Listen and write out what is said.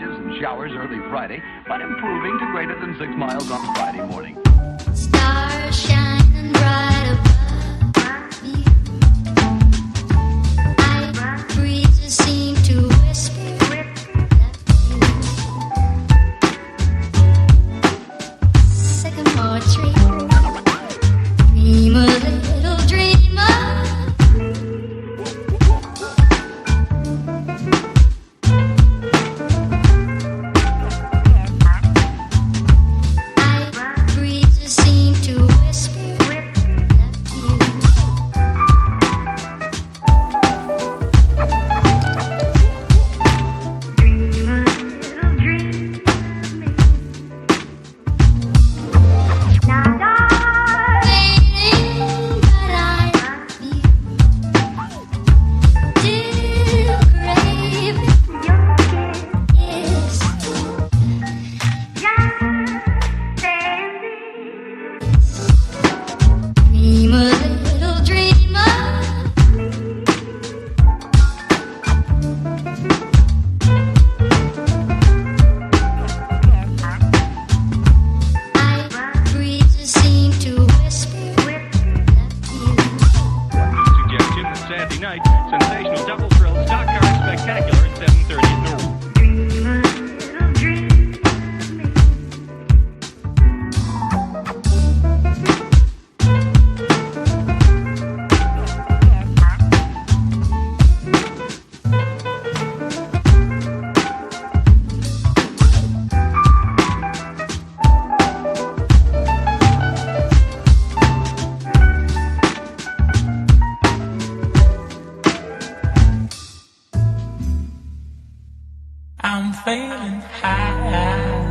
patches and showers early Friday, but improving to greater than 6 miles on Friday morning. Stars shining bright above me. Night breezes seem to whisper that Sycamore tree. Dream a little dream of night breezes seem to whisper that you dream a little dream of me. Now, darling, but I love you. Still craving your kiss. Dream a little dream of night breezes seem to whisper that you Suggestion that Saturday night, sensational double thrill stock car spectacular at 7:30 at noon. dream a little dream of me. I'm feeling high.